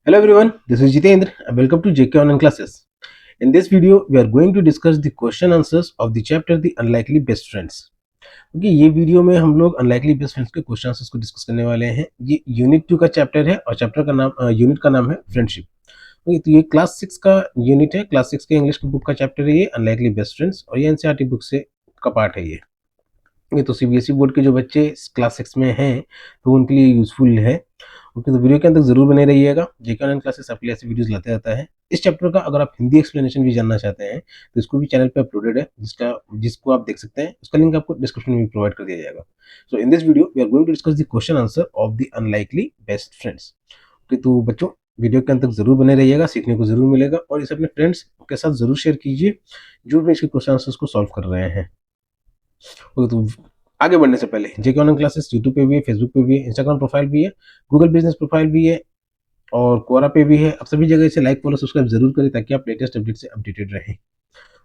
Hello everyone, this is Jitendra and welcome to JK Online Classes. In this video, we are going to discuss the question answers of the chapter The Unlikely Best Friends. Okay ये video में हम लोग unlikely best friends के question answers को discuss करने वाले हैं। ये यूनिट 2 का चैप्टर है और चैप्टर का नाम यूनिट का नाम है फ्रेंडशिप। ओके तो ये क्लास 6 का यूनिट है, क्लास 6 के इंग्लिश की बुक का चैप्टर है ये अनलाइकली बेस्ट फ्रेंड्स और ये एनसीईआरटी बुक से का पार्ट है ये तो सीबीएसई बोर्ड के जो बच्चे क्लास 6 में हैं तो उनके लिए यूजफुल है। ओके तो वीडियो के अंत तक जरूर बने रहिएगा। जेके ऑनलाइन क्लासेस आपके लिए ऐसी वीडियोस लाते रहता है। इस चैप्टर का अगर आप हिंदी एक्सप्लेनेशन भी जानना चाहते हैं तो इसको भी चैनल पे अपलोडेड है, जिसको आप देख सकते हैं। उसका लिंक आपको डिस्क्रिप्शन में भी प्रोवाइड कर दिया जाएगा। So in this video we are going to discuss the question answer of the unlikely best friends. Okay तो बच्चों वीडियो के अंत तक जरूर बने रहिएगा, सीखने को जरूर मिलेगा और इसे अपने फ्रेंड्स के साथ जरूर शेयर कीजिए जो भी इसके क्वेश्चन आंसर्स को सॉल्व कर रहे हैं। ओके तो आगे बढ़ने से पहले जेके ऑनलाइन क्लासेस यूट्यूब पे भी है, फेसबुक पे भी है, इंस्टाग्राम प्रोफाइल भी है, गूगल बिजनेस प्रोफाइल भी है और कोरा पे भी है। आप सभी जगह इसे लाइक फॉलो सब्सक्राइब जरूर करें ताकि आप लेटेस्ट अपडेट से अपडेटेड रहें।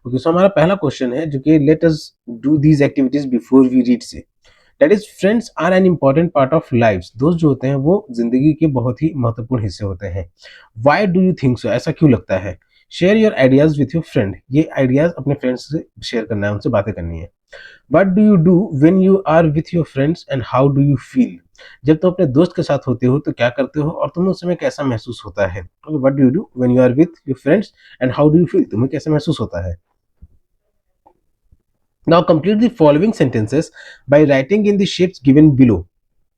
ओके सो हमारा पहला क्वेश्चन है जो कि let us do these activities before we read से that is friends are an important part of life. दोस्त जो होते हैं वो जिंदगी के बहुत ही महत्वपूर्ण हिस्से होते हैं। Why do you think so, ऐसा क्यों लगता है? Share your ideas with your friend, ये आइडियाज अपने फ्रेंड्स से शेयर करना है, उनसे बातें करनी है। What do you do when you are with your friends and how do you feel? जब तुम अपने दोस्त के साथ होते हो तो क्या करते हो और तुम्हें उस समय कैसा महसूस होता है? What do you do when you are with your friends and how do you feel? तुम्हें कैसा महसूस होता है? Now complete the following sentences by writing in the shapes given below.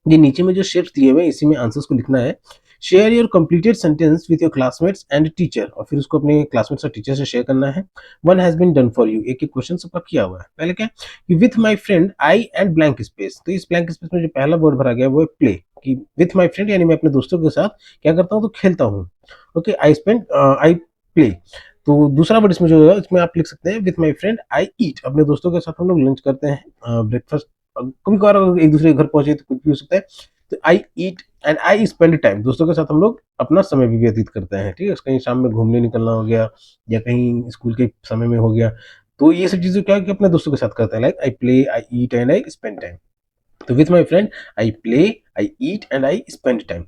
ये नीचे में जो शेप्स दिए हुए हैं इसी में आंसर्स को लिखना है। Share your completed sentence with your classmates and teacher, और फिर उसको अपने क्लासमेट्स और टीचर से शेयर करना है। One has been done for you, एक एक क्वेश्चन सबका किया हुआ है। पहले क्या कि with my friend I and blank space, तो इस ब्लैंक स्पेस में जो पहला वर्ड भरा गया वो है प्ले, कि विथ माय फ्रेंड यानी मैं अपने दोस्तों के साथ क्या करता हूँ तो खेलता हूँ। Okay I play. तो दूसरा वर्ड इसमें जो है इसमें आप लिख सकते हैं विथ माय फ्रेंड आई ईट, अपने दोस्तों के साथ हम लोग लंच करते हैं, ब्रेकफास्ट। कभी कभार अगर एक दूसरे के घर पहुंचे तो कुछ भी हो सकता है। तो I eat and I spend time, दोस्तों के साथ हम लोग अपना समय भी व्यतीत करते हैं। ठीक है, कहीं शाम में घूमने निकलना हो गया या कहीं स्कूल के समय में हो गया, तो ये सब चीजें क्या कि अपने दोस्तों के साथ करते हैं। Like I play, I eat and I spend time. तो with my friend I play, I eat and I spend time.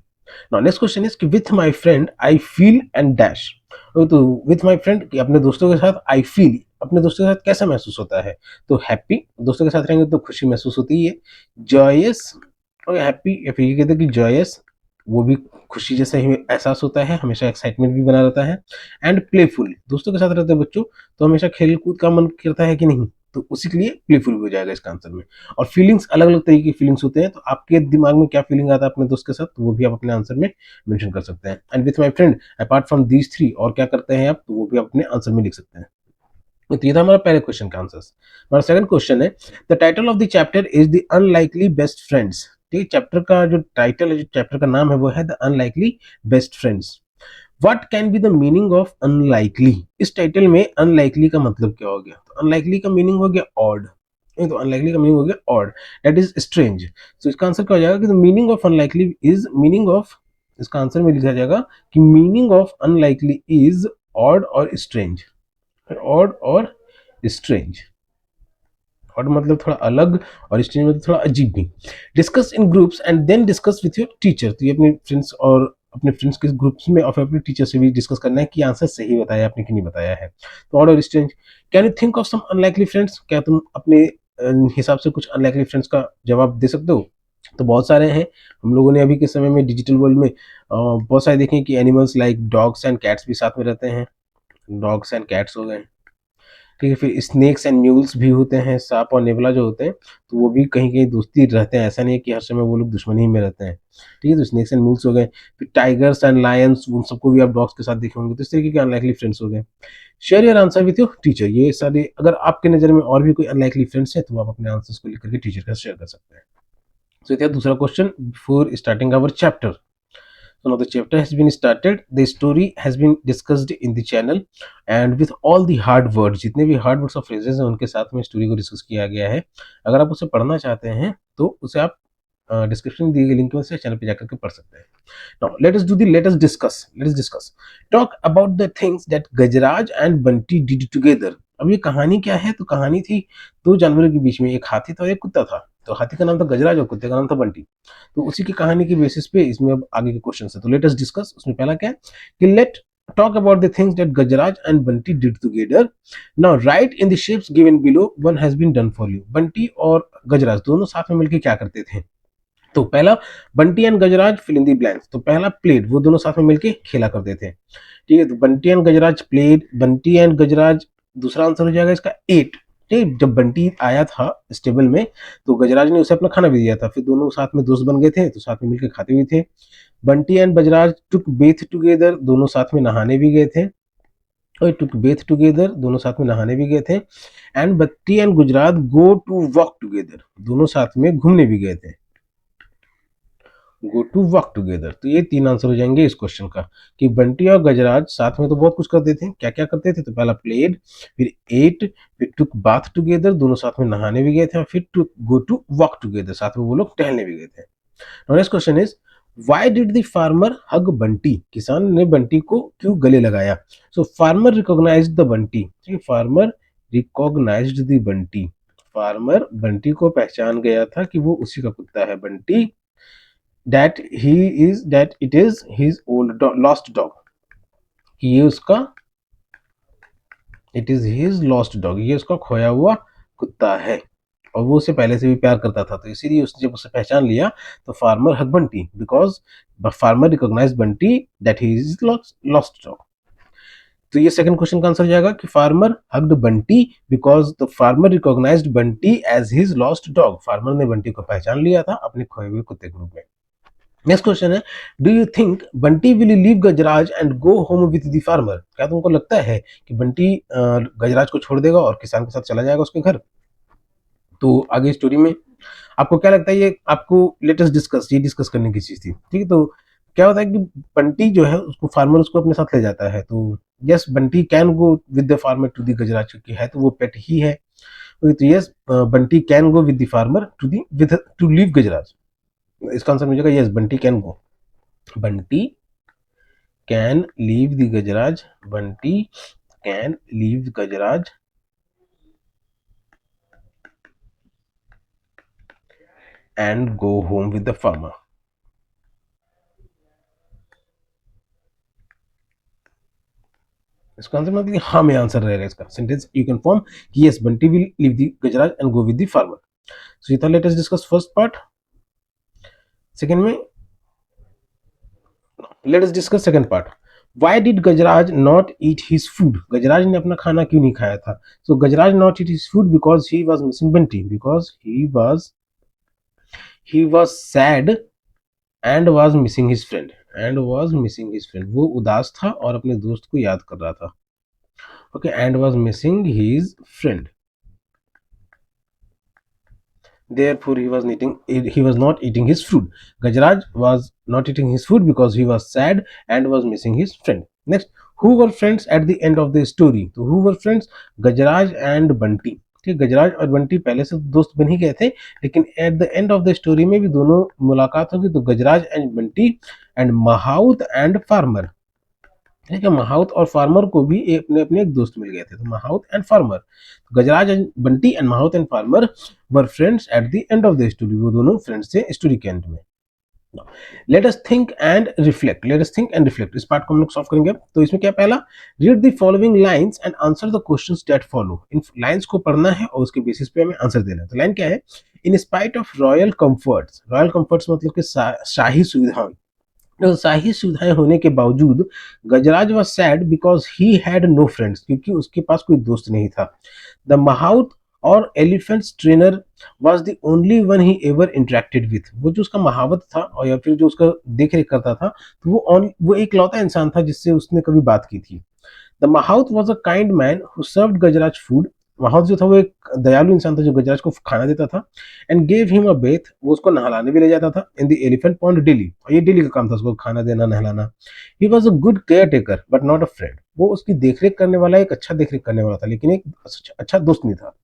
Now next question is कि with my friend I feel and dash. तो with my friend अपने दोस्तों के साथ I feel, अपने दोस्तों के साथ कैसा महसूस होता है? तो हैप्पी, दोस्तों के साथ रहेंगे तो खुशी महसूस होती है। जॉयस और हैप्पी, या फिर ये कहते हैं कि जॉयस, वो भी खुशी जैसा ही एहसास होता है, हमेशा एक्साइटमेंट भी बना रहता है। एंड प्लेफुल, दोस्तों के साथ रहते हैं बच्चों तो हमेशा खेल कूद का मन करता है कि नहीं, तो उसी के लिए प्लेफुल भी हो जाएगा इसका आंसर में। और फीलिंग्स अलग अलग तरीके की फीलिंग्स होते हैं, तो आपके दिमाग में क्या फीलिंग आता है अपने दोस्त के साथ तो वो भी आप अपने आंसर में मेंशन कर सकते हैं। And with my friend apart from these three, और क्या करते हैं आप तो वो भी आप अपने आंसर में लिख सकते हैं। तो ये था हमारा पहले क्वेश्चन का आंसर। हमारा सेकंड क्वेश्चन है the title of the chapter is the unlikely best friends. ठीक है, चैप्टर का जो टाइटल है, जो चैप्टर का नाम है वो है the unlikely best friends. What can be the meaning of unlikely? इस टाइटल में अनलाइकली का मतलब क्या हो गया? तो अनलाइकली का मीनिंग हो गया ऑड। तो अनलाइकली का मीनिंग हो गया ऑड, दैट इज स्ट्रेंज। तो इसका आंसर क्या हो जाएगा कि the meaning of unlikely is meaning of, इसका आंसर में लिखा जाएगा कि meaning of unlikely is odd और स्ट्रेंज। ऑड और स्ट्रेंज, ऑड मतलब थोड़ा अलग और स्ट्रेंज मतलब थोड़ा अजीब भी। Discuss in groups and then discuss with your teacher, तो ये अपने फ्रेंड्स और अपने फ्रेंड्स के ग्रुप्स में और फिर अपने टीचर से भी डिस्कस करना है कि आंसर सही बताया आपने कि नहीं बताया है। तो ऑड और strange. Can you think of some unlikely friends, क्या तुम अपने हिसाब से कुछ अनलाइकली फ्रेंड्स का जवाब दे सकते हो? तो बहुत सारे हैं। हम लोगों ने अभी के समय में डिजिटल वर्ल्ड में बहुत सारे देखे कि animals like dogs and cats भी साथ में रहते हैं। डॉग्स एंड कैट्स हो गए, ठीक है। फिर स्नेक्स एंड म्यूल्स भी होते हैं, सांप और नेवला जो होते हैं तो वो भी कहीं कहीं दोस्ती रहते हैं, ऐसा नहीं है कि हर समय वो लोग दुश्मनी में रहते हैं। ठीक है, तो स्नेक्स एंड म्यूल्स हो गए। फिर टाइगर्स एंड लायंस, उन सबको भी आप डॉग्स के साथ देखे होंगे, तो इस तरीके के अनलाइकली फ्रेंड्स हो गए। Share your answer with your teacher, ये सारे अगर आपके नजर में और भी कोई अनलाइकली फ्रेंड्स हैं तो आप अपने आंसर्स को लिख करके टीचर के साथ शेयर कर सकते हैं। सो ये था दूसरा question before starting our chapter. So now the chapter has been started, the story has been discussed in the channel and with all the hard words, जितने भी hard words और phrases हैं उनके साथ में स्टोरी को डिस्कस किया गया है। अगर आप उसे पढ़ना चाहते हैं तो उसे आप डिस्क्रिप्शन में दिए गए लिंक से चैनल पे जाकर के पढ़ सकते हैं। Now let us discuss talk about the things that Gajraj and Bunty did together। अब ये कहानी क्या है? तो कहानी थी दो जानवरों के बीच में, एक हाथी था और एक कुत्ता था। तो हाथी का नाम था गजराज और कुत्ते का नाम था बंटी। तो उसी की कहानी की बेसिस पे इसमें अब आगे के क्वेश्चन है। तो लेट अस डिस्कस। उसमें पहला क्या है कि late talk about the things that Gajaraj and Bunty did together. Now write in the shapes given below one has been done for you. Bunty और गजराज दोनों साथ में मिलकर क्या करते थे? तो पहला Bunty and Gajraj fill in the blanks. तो पहला प्लेड, वो दोनों साथ में मिलके खेला करते थे। ठीक है, तो Bunty and Gajraj played, Bunty and Gajraj, दूसरा आंसर हो जाएगा इसका 8। ठीक है, जब बंटी आया था स्टेबल में तो गजराज ने उसे अपना खाना भी दिया था, फिर दोनों साथ में दोस्त बन गए थे तो साथ में मिलकर खाते भी थे। Bunty and Gajraj took bath together, दोनों साथ में नहाने भी गए थे। और टुक बेथ टुगेदर, दोनों साथ में नहाने भी गए थे। And Bunty and Gajraj go to walk together, दोनों साथ में घूमने भी गए थे। गो टू वॉक टुगेदर, तो ये 3 आंसर हो जाएंगे इस क्वेश्चन का कि बंटी और गजराज साथ में तो बहुत कुछ करते थे। क्या क्या करते थे? तो पहला प्लेड, फिर एट, फिर टुक बाथ टुगेदर, दोनों साथ में नहाने भी गए थे, और फिर to go to walk together, साथ में वो लोग टहलने भी गए थे। Next question is why did the farmer hug Bunty, किसान ने बंटी को क्यों गले लगाया? So farmer recognized the Bunty, farmer recognized the Bunty, farmer Bunty को पहचान गया था कि वो उसी का कुत्ता है Bunty, that it is his old dog, lost dog, कि ये उसका it is his lost dog, ये उसका खोया हुआ कुत्ता है और वो उसे पहले से भी प्यार करता था। तो इसीलिए उसने जब उसे पहचान लिया तो farmer hug Bunty because farmer recognize Bunty that he is lost dog. तो ये सेकंड क्वेश्चन का आंसर हो जाएगा कि farmer hugged Bunty because the farmer recognized Bunty as his lost dog, farmer ने बंटी को पहचान लिया था अपने खोए हुए कुत्ते के रूप में। नेक्स्ट क्वेश्चन है do you think Bunty will leave Gajraj and go home with the farmer, क्या तुमको लगता है कि बंटी गजराज को छोड़ देगा और किसान के साथ चला जाएगा उसके घर? तो आगे स्टोरी में आपको क्या लगता है, ये आपको लेटेस्ट डिस्कस, ये डिस्कस करने की चीज थी। ठीक है, तो क्या होता है कि बंटी जो है उसको फार्मर उसको अपने साथ ले जाता है। तो yes Bunty can go with the farmer to the Gajraj, क्योंकि है तो वो पेट ही है। तो yes Bunty can go with the farmer to leave Gajraj, इसका आंसर मिलेगा yes Bunty can go, Bunty can leave the Gajraj, Bunty can leave Gajraj and go home with the farmer. इसका आंसर मतलब हाँ में आंसर रहेगा इसका सेंटेंस यू कैन फॉर्म कि yes Bunty will leave the Gajraj and go with the farmer. So ये था let us discuss first part. Second में let us discuss second part. Why did Gajraj not eat his food, Gajraj ने अपना खाना क्यों नहीं खाया था? So Gajraj not eat his food because he was missing Bunty, because he was sad and was missing his friend, वो उदास था और अपने दोस्त को याद कर रहा था। Okay, and was missing his friend, therefore he was not eating his food. Gajraj was not eating his food because he was sad and was missing his friend. Next, who were friends at the end of the story? तो who were friends? Gajraj and Bunty. ठीक, गजराज और बंटी पहले से दोस्त बन ही गए थे, लेकिन at the end of the story में भी दोनों मुलाकात होगी। तो Gajraj and Bunty and mahout and farmer, ठीक है, महाउत और फार्मर को भी अपने अपने एक दोस्त मिल गए थे। तो mahout and farmer, Gajraj and Bunty and mahout and farmer were friends at the end of the story, वो दोनों फ्रेंड्स थे स्टोरी के एंड में। Let us think and reflect, इस पार्ट को हम लोग सॉल्व करेंगे। तो इसमें क्या पहला, read the following lines and answer the questions that follow, इन लाइंस को पढ़ना है और उसके बेसिस पे हमें आंसर देना है। तो लाइन क्या है, in spite of royal comforts, royal comforts मतलब कि शाही सुविधाएं, तो शाही सुविधाएं होने के बावजूद Gajraj was sad because he had no friends, क्योंकि उसके पास कोई दोस्त नहीं था। द महाउत और elephants trainer was the only one he ever interacted with, वो जो उसका महावत था और या फिर जो उसका देख रेख करता था, तो वो एक लौता इंसान था जिससे उसने कभी बात की थी। The mahout was a kind man who served Gajraj food, mahout जो था वो एक दयालु इंसान था जो गजराज को खाना देता था। And gave him a Beth, वो उसको नहलाने भी ले जाता था in the elephant pond daily, और ये डेली का काम था उसको खाना देना नहलाना। ही was a good care taker but not a friend, वो उसकी देखरेख करने वाला, एक अच्छा देखरेख करने वाला था लेकिन एक अच्छा दोस्त नहीं था।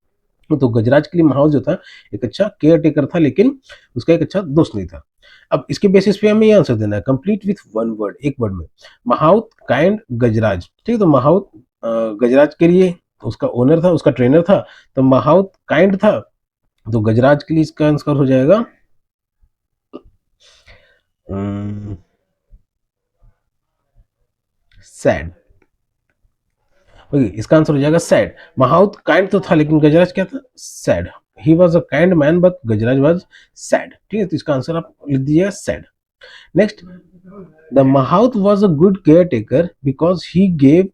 तो गजराज के लिए महाउत जो था एक अच्छा केयर टेकर था लेकिन उसका एक अच्छा दोस्त नहीं था। अब इसके बेसिस पे हमें ये आंसर देना है कंप्लीट विथ वन वर्ड, एक वर्ड में, महाउत काइंड गजराज। ठीक है, तो महाउत गजराज के लिए उसका ओनर था, उसका ट्रेनर था, तो महाउत काइंड था तो गजराज के लिए इसका आंसर हो जाएगा सैड। ओके, इसका आंसर हो जाएगा सैड। महाउत काइंड तो था लेकिन गजराज क्या था, sad. He was a kind man but Gajraj was sad. ठीक है, तो इसका आंसर आप लिख दीजिएगा sad. Next, the mahout was a good care taker because he gave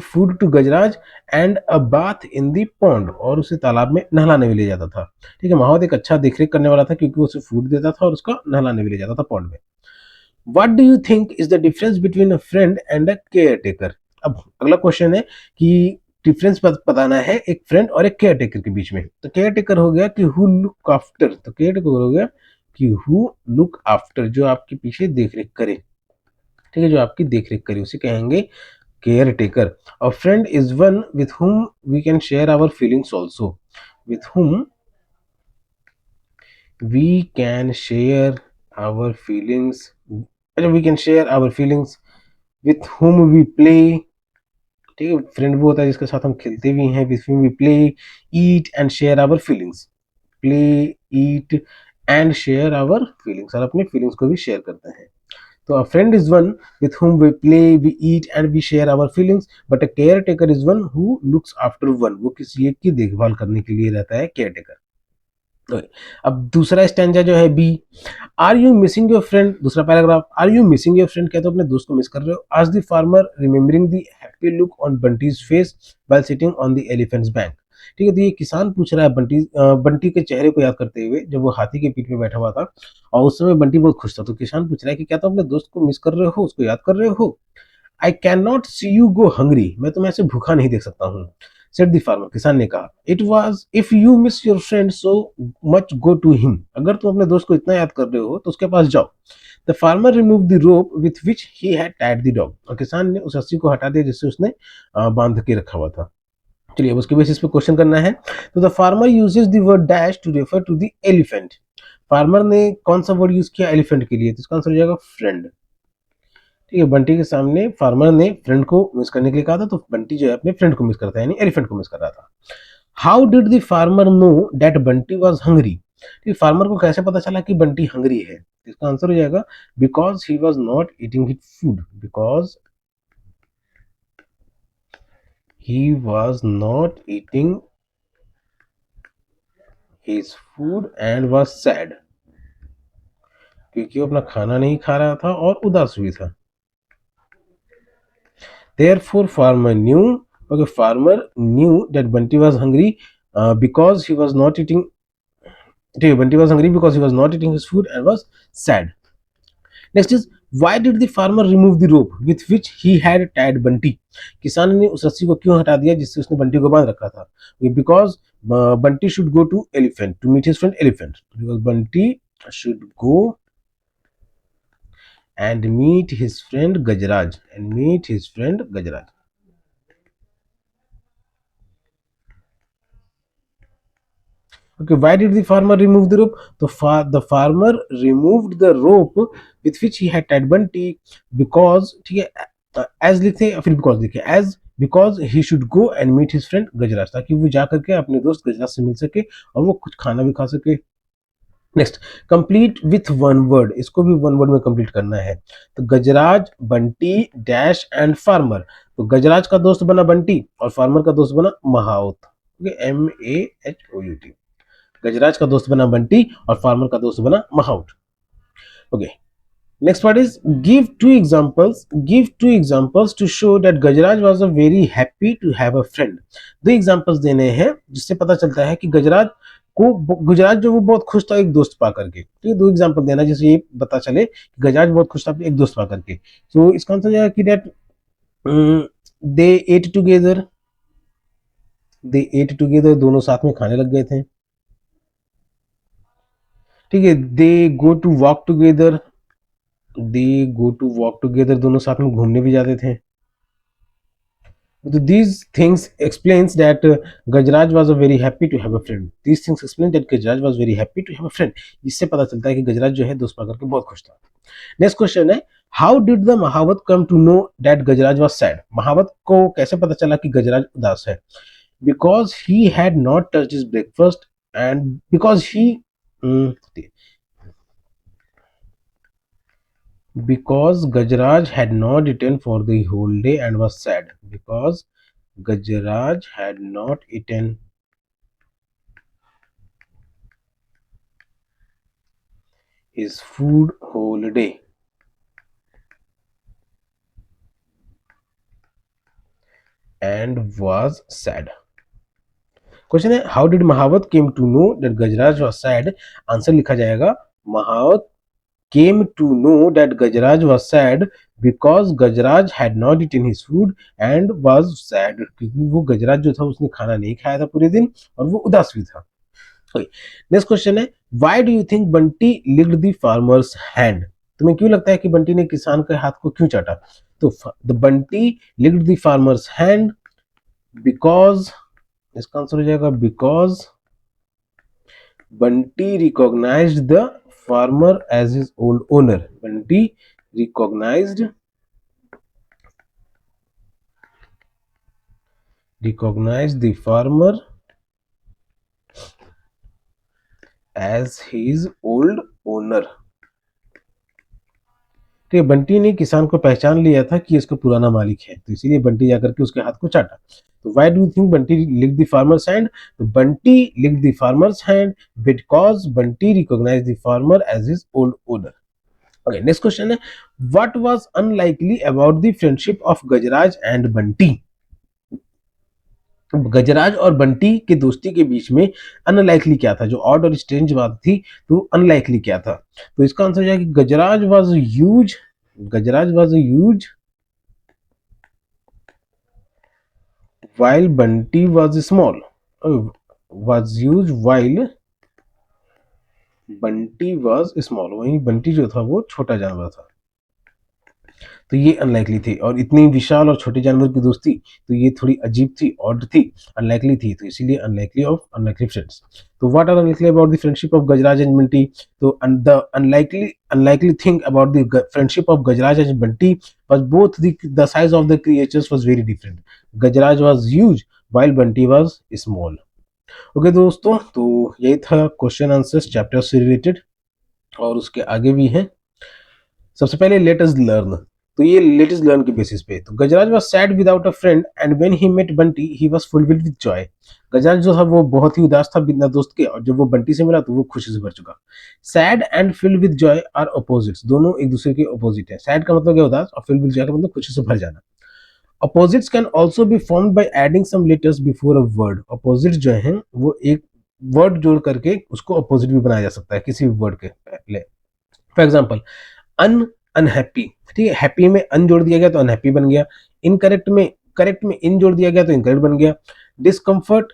food to Gajraj and a bath in the pond, और उसे तालाब में नहलाने भी ले जाता था। ठीक है, महावत एक अच्छा देखरेख करने वाला था क्योंकि वो उसे फूड देता था और उसका नहलाने भी ले जाता था पॉन्ड में। What do you think is the difference between a friend and a care taker? अब अगला क्वेश्चन है कि डिफरेंस बताना है एक फ्रेंड और एक केयर टेकर के बीच में। तो केयर टेकर हो गया कि हु लुक आफ्टर, तो केयर टेकर हो गया कि हु लुक आफ्टर, जो आपके पीछे देखरेख करे। ठीक है, जो आपकी देखरेख करे उसे कहेंगे caretaker. A friend is one with whom we can share our feelings also. With whom we can share our feelings. We can share our feelings. With whom we play. ठीक है, फ्रेंड वो होता है जिसके साथ हम खेलते भी हैं। With whom we play, eat and share our feelings. Play, eat and share our feelings. और अपनी फीलिंग्स को भी शेयर करते हैं। तो a friend is one with whom we play, we eat and we share our feelings, but a caretaker is one who looks after one. वो किसी एक की देखभाल करने के लिए रहता है caretaker। तो अब दूसरा स्टैंजा जो है B, are you missing your friend, दूसरा paragraph, are you missing your friend, क्या तो अपने दोस्त को मिस कर रहे हो? आज the farmer remembering the happy look on Bunty's face while sitting on the elephant's back. ठीक है, तो ये किसान पूछ रहा है बंटी के चेहरे को याद करते हुए जब वो हाथी के पीठ पे बैठा हुआ था और उस समय बंटी बहुत खुश था। तो किसान पूछ रहा है कि क्या तुम अपने दोस्त को मिस कर रहे हो, उसको याद कर रहे हो? I can not see you go hungry, मैं तुम्हें ऐसे भूखा नहीं देख सकता हूँ। सेड द फार्मर, किसान ने कहा, it was if you miss your friend so much go to him, अगर तुम अपने दोस्त को इतना याद कर रहे हो तो उसके पास जाओ। The farmer remove the rope with which he had tied the dog, और किसान ने उस रस्सी को हटा दिया जिससे उसने बांध के रखा हुआ था। चलिए अब उसके बेसिस पे क्वेश्चन करना है। तो the farmer uses the word dash to refer to the elephant. Farmer ने कौन सा वर्ड यूज किया एलिफेंट के लिए? तो इसका आंसर हो जाएगा फ्रेंड। ठीक है, बंटी के सामने फार्मर ने फ्रेंड को मिस करने के लिए कहा था, तो बंटी जो है अपने फ्रेंड को मिस करता है, यानी एलिफेंट को मिस कर रहा था। How did the farmer know that Bunty was hungry? ठीक, फार्मर को कैसे पता चला कि बंटी हंग्री है? इसका आंसर हो जाएगा because he was not eating his food, because he was not eating his food and was sad, क्योंकि वो अपना खाना नहीं खा रहा था और उदास भी था। Therefore farmer knew, okay, farmer knew that Bunty was hungry because he was not eating, Bunty was hungry because he was not eating his food and was sad. Next is, why did the farmer remove the rope with which he had tied Bunty? किसान ने उस रस्सी को क्यों हटा दिया जिससे उसने बंटी को बांध रखा था? Because Bunty should go to elephant to meet his friend elephant, because Bunty should go and meet his friend Gajraj and meet his friend Gajraj. Okay, why did the farmer remove the rope? The farmer removed the rope with which he had tied Bunty because, ठीक है, as लिखते हैं फिर because लिखे, as because he should go and meet his friend गजराज, ताकि वो जा करके अपने दोस्त गजराज से मिल सके और वो कुछ खाना भी खा सके। Next, complete with one word, इसको भी वन वर्ड में कंप्लीट करना है। तो गजराज, बंटी, डैश एंड फार्मर। तो गजराज का दोस्त बना बंटी और फार्मर का दोस्त बना महाउत। MAHOUT। गजराज का दोस्त बना बंटी और फार्मर का दोस्त बना mahout. Okay, next part is give two examples to show that Gajraj was a very happy to have a friend. दो एग्जांपल्स देने हैं जिससे पता चलता है कि गुजरात जो वो बहुत खुश था एक दोस्त पा करके। तो दो एग्जांपल देना जिससे ये पता चले कि गजराज बहुत खुश था एक दोस्त पा करके। तो इसका आंसर है कि दैट दे एट टुगेदर, दोनों साथ में खाने लग गए थे। ठीक है, दे गो टू वॉक टुगेदर, दोनों साथ में घूमने भी जाते थे। तो these things explains that Gajraj was a very happy to have a friend. These things explain that Gajraj was very happy to have a friend. इससे पता चलता है कि गजराज जो है दोस्त पाकर के बहुत खुश था। नेक्स्ट क्वेश्चन है, how did the mahout come to know that Gajraj was sad? Mahout को कैसे पता चला कि गजराज उदास है? because he had not touched his breakfast and because Gajraj had not eaten for the whole day and was sad. Because Gajraj had not eaten his food whole day and was sad. Question है how did mahout came to know that Gajraj was sad. Answer लिखा जाएगा mahout came to know that Gajraj was sad because Gajraj had not eaten his food and was sad. क्योंकि वो गजराज जो था उसने खाना नहीं खाया था पूरे दिन और वो उदास भी था. नेक्स्ट क्वेश्चन है why do you think Bunty licked the farmer's hand. तुम्हें क्यों लगता है कि बंटी ने किसान के हाथ को क्यों चाटा. तो the Bunty licked the farmer's hand because, इसका आंसर हो जाएगा because Bunty recognized the farmer as his old owner. Bunty recognized the farmer as his old owner. ठीक है, बंटी ने किसान को पहचान लिया था कि इसका पुराना मालिक है, तो इसीलिए बंटी जाकर के उसके हाथ को चाटा. तो why do you think Bunty lick the farmer's hand. तो Bunty lick the farmer's hand because Bunty recognize the farmer as his old owner. Okay, next question है what was unlikely about the friendship of Gajraj and Bunty. Gajraj और बंटी के दोस्ती के बीच में unlikely क्या था, जो ऑड और स्ट्रेंज बात थी, तो अनलाइकली क्या था. तो इसका आंसर है कि Gajraj was huge while Bunty was small. was huge while Bunty was small. वहीं बंटी जो था वो छोटा जानवर था. तो ये अनलाइकली थी. और इतनी विशाल और छोटे जानवर की दोस्ती, तो ये थोड़ी अजीब थी, ऑड थी, अनलाइकली थी. तो इसीलिए अनलाइकली फ्रेंड्स. तो what are unlikely about the friendship of Gajraj and Bunty. तो the unlikely thing about the friendship of Gajraj and Bunty was both the size of the creatures was very different. Gajraj was huge while Bunty was small. Okay दोस्तों, तो यही था question answers chapter से related और उसके आगे भी हैं. सबसे पहले लेट अस लर्न. तो ये लेटेस्ट लर्न के बेसिस पे. तो Gajraj was sad without a friend and when he met Bunty he was fulfilled with joy. Gajraj जो था वो बहुत ही उदास था बिना दोस्त के, और जब वो बंटी से मिला तो वो खुशी से भर चुका. Sad and filled with joy are opposites. दोनों एक दूसरे के अपोजिट है. सैड का मतलब क्या उदास, और फिल्ड विद जॉय का मतलब खुशी से भर जाना. Opposites can also be formed by adding some letters before a word. Opposite जो है वो एक वर्ड जोड़ करके उसको अपोजिट भी बनाया जा सकता है किसी भी वर्ड के पहले. For example unhappy. ठीक है, हैप्पी में अन जोड़ दिया गया तो अनहैप्पी बन गया. करेक्ट में इन जोड़ दिया गया तो इनकरेक्ट बन गया. डिस्कम्फर्ट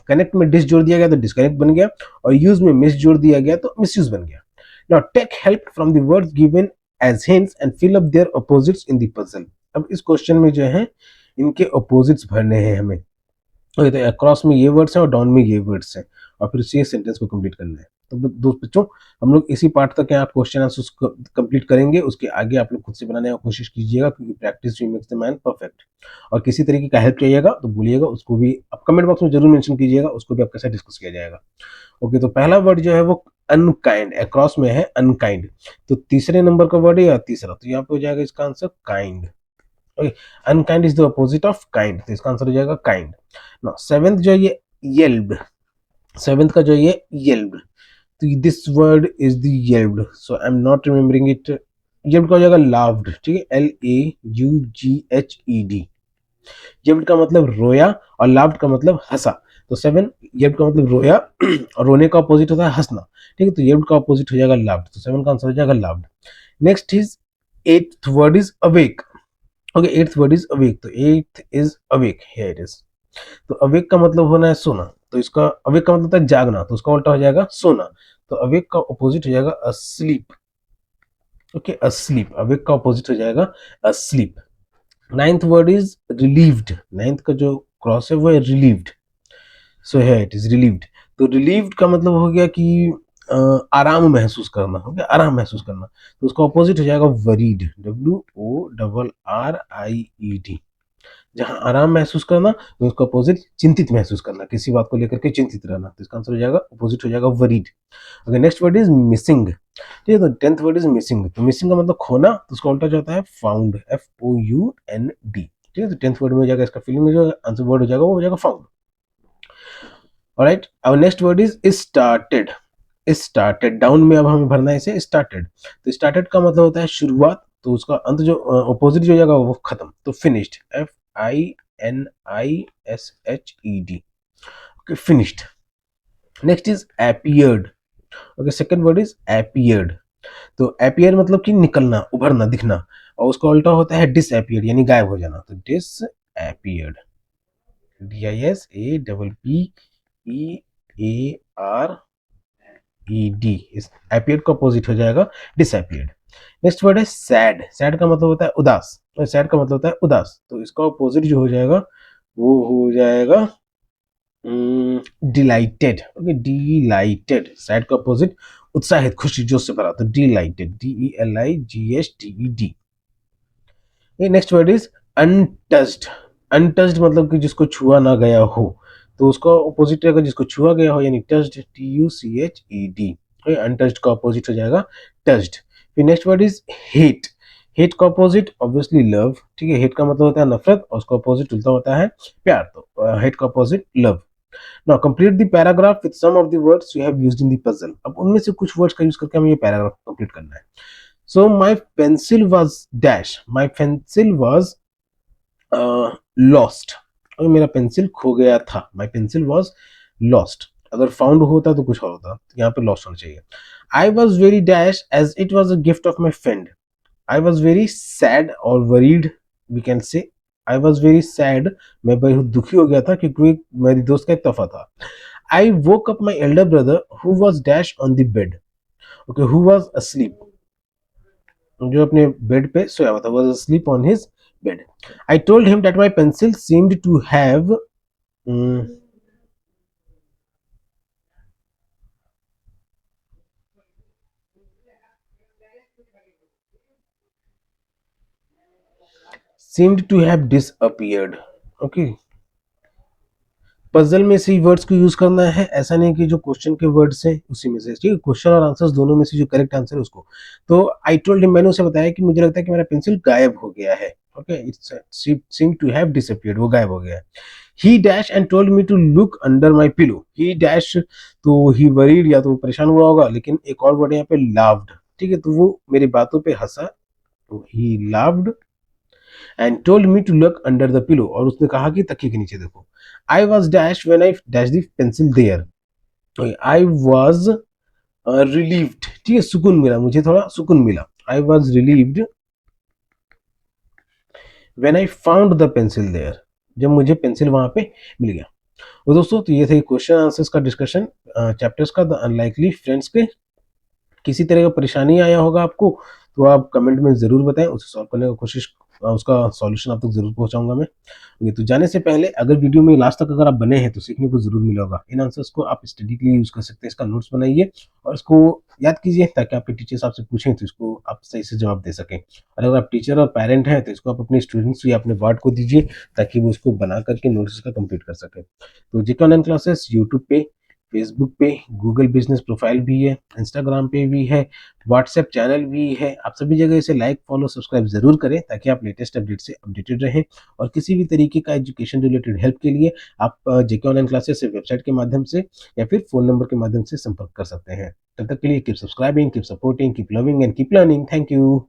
कनेक्ट में डिस जोड़ दिया गया तो डिस्कनेक्ट बन गया. और यूज में मिस जोड़ दिया गया तो मिसयूज बन गया. Now take help from the words given as hints and fill up their opposites in the puzzle. अब इस क्वेश्चन में जो है इनके अपोजिट्स भरने हैं हमें. तो अक्रॉस में ये वर्ड्स हैं और डाउन में ये वर्ड्स हैं, और फिर उसी सेंटेंस को कंप्लीट करना है. तो दोस्त बच्चों, हम लोग इसी पार्ट तक आप क्वेश्चन आंसर्स कंप्लीट करेंगे. उसके आगे आप लोग खुद से बनाने की कोशिश कीजिएगा, क्योंकि practice makes the man perfect. और किसी तरीके का हेल्प चाहिएगा तो बोलिएगा, उसको भी आप कमेंट बॉक्स में जरूर मेंशन कीजिएगा, उसको भी आपके साथ डिस्कस किया जाएगा. ओके, तो पहला वर्ड जो है वो अनकाइंड, अक्रॉस में है अनकाइंड. तो तीसरे नंबर का वर्ड है या तीसरा, तो यहाँ पे हो जाएगा इसका answer kind. Okay, unkind is the opposite of kind, तो इसका आंसर हो जाएगा काइंड. नाउ सेवेंथ जो है ये येल्ब्ड. सेवेंथ का जो है ये येल्ब्ड. तो this word is the yelped, so I am not remembering it. येल्ब्ड का हो जाएगा लाव्ड. ठीक है, LAUGHED. येल्ब्ड का मतलब रोया और लाव्ड का मतलब हंसा. तो सेवन, येल्ब्ड का मतलब रोया और रोने का अपोजिट होता है हंसना. ठीक है, तो येल्ब्ड का अपोजिट हो जाएगा लाव्ड. तो सेवन का आंसर हो जाएगा लाव्ड. Next is eighth word is awake. Okay, eighth word is awake. तो eighth is awake, here it is. तो अवेक का मतलब होना है सोना. तो इसका अवेक का मतलब होता है जागना, तो उसका उल्टा हो जाएगा सोना. तो अवेक का अपोजिट हो जाएगा अस्लीप. Okay, asleep. अवेक का अपोजिट हो जाएगा asleep. Ninth word is relieved. Ninth का जो क्रॉस है वो है रिलीव्ड. सो है इट इज रिलीव्ड. तो रिलीव्ड का मतलब हो गया कि आराम महसूस करना. हो गया आराम महसूस करना. तो उसका अपोजिट हो जाएगा वरीड. WORRIED. जहाँ आराम महसूस करना, तो उसका अपोजिट चिंतित महसूस करना, किसी बात को लेकर के चिंतित रहना, तो इसका आंसर हो जाएगा अपोजिट हो जाएगा worried. Okay, next word is missing. ठीक है, तो 10th वर्ड इज मिसिंग। तो मिसिंग का मतलब खोना, तो उसका उल्टा जाता है फाउंड, FOUND। ठीक है, तो 10th वर्ड में हो जाएगा, इसका फीलिंग में जो आंसर वर्ड हो जाएगा वो हो जाएगा फाउंड। ऑलराइट, अब next word is started. Started, down में अब हमें भरना है इसे स्टार्टेड। तो स्टार्टेड का मतलब होता है शुरुआत, तो उसका अंत जो अपोजिट जो हो जाएगा वो खत्म, तो finished, FINISHED। Okay, finished. Next is appeared। Okay, second word is appeared। तो appear मतलब कि निकलना, उभरना, दिखना, और उसका उल्टा होता है disappeared, यानी गायब हो जाना, तो disappeared, DISAPPEARED। इस appeared का अपोजिट हो जाएगा disappeared। नेक्स्ट वर्ड है सैड। सैड का मतलब होता है उदास, और सैड का मतलब होता है उदास, तो इसका अपोजिट जो हो जाएगा वो हो जाएगा डिलाइटेड। ओके, डिलाइटेड, सैड का अपोजिट उत्साहित, खुशी, जोश से भरा, तो dilated, DELIGHTED। Next word is untouched. Untouched मतलब कि जिसको छुआ ना गया हो, तो उसका अपोजिट रहेगा जिसको छुआ गया हो, यानी टच्ड, TUCHED। अनटच्ड का अपोजिट हो जाएगा टच्ड। फिर next word is hate. Hate का अपोजिट ऑब्वियसली लव। ठीक है, हेट का मतलब होता है नफरत, और उसका अपोजिट उल्टा होता है प्यार, तो हेट का opposite love. Now complete the paragraph with some of the words you have used in the puzzle. अब उनमें से कुछ वर्ड्स का यूज करके हमें ये पैराग्राफ कंप्लीट करना है। So my pencil was dash, my pencil was lost. और मेरा पेंसिल खो गया था, माय पेंसिल वाज लॉस्ट। अगर फाउंड होता तो कुछ और होता, यहाँ पे लॉस्ट होना चाहिए। I was very dash as it was a gift of my friend. I was very sad और worried, we can say I was very sad, मैं बहुत दुखी हो गया था क्योंकि मेरी दोस्त का एक तोहफा था। I woke up my elder brother who was dash on the bed. Okay, who was asleep, जो अपने बेड पे सोया हुआ था, was asleep on his bed. I told him that my pencil seemed to have mm, seemed to have disappeared. Okay, puzzle में से ही words को use करना है, ऐसा नहीं कि जो क्वेश्चन के वर्ड्स हैं उसी में से। ठीक है, क्वेश्चन और आंसर्स दोनों में से जो करेक्ट आंसर है उसको। तो आई टोल्ड हिम, मैंने उसे बताया कि मुझे लगता है कि मेरा पेंसिल गायब हो गया है। Okay, it's seem to have disappeared, वो गायब हो गया है। He dash and told me to look under my pillow. He dash, तो ही वरीड, या तो परेशान हुआ होगा, लेकिन एक और वर्ड यहाँ पे लाव्ड। ठीक है, तो वो मेरी बातों पे हंसा, तो he laughed and told me to look under the pillow, और उसने कहा कि तकिए के नीचे देखो। I was dash when I dash the pencil there. I was relieved. ठीक है, सुकून मिला, मुझे थोड़ा सुकून मिला। I was relieved when I found the pencil there, जब मुझे पेंसिल वहां पे मिल गया। तो दोस्तों, तो ये थे क्वेश्चन आंसर्स का डिस्कशन चैप्टर्स का, द अनलाइकली फ्रेंड्स के। किसी तरह का परेशानी आया होगा आपको, तो आप कमेंट में ज़रूर बताएं, उसे सॉल्व करने का कोशिश, उसका सॉल्यूशन आप तक ज़रूर पहुंचाऊंगा मैं। ये तो जाने से पहले अगर वीडियो में लास्ट तक अगर आप बने हैं तो सीखने को ज़रूर मिला होगा। इन आंसर्स को आप स्टडी के लिए यूज़ कर सकते हैं, इसका नोट्स बनाइए और इसको याद कीजिए, ताकि आपके टीचर्स आपसे पूछें तो इसको आप सही से जवाब दे सकें। और अगर आप टीचर और पेरेंट हैं तो इसको आप अपने स्टूडेंट्स या अपने वार्ड को दीजिए, ताकि वो इसको बना करके नोट्स का कंप्लीट कर सकें। तो जेके ऑनलाइन क्लासेस यूट्यूब पे, फेसबुक पे, गूगल बिजनेस प्रोफाइल भी है, इंस्टाग्राम पे भी है, व्हाट्सएप चैनल भी है। आप सभी जगह इसे लाइक, फॉलो, सब्सक्राइब जरूर करें, ताकि आप लेटेस्ट अपडेट से अपडेटेड रहें। और किसी भी तरीके का एजुकेशन रिलेटेड हेल्प के लिए आप जेके ऑनलाइन क्लासेस से वेबसाइट के माध्यम से या फिर फोन नंबर के माध्यम से संपर्क कर सकते हैं। तब तक के लिए keep subscribing, keep supporting, keep loving and keep learning. Thank you.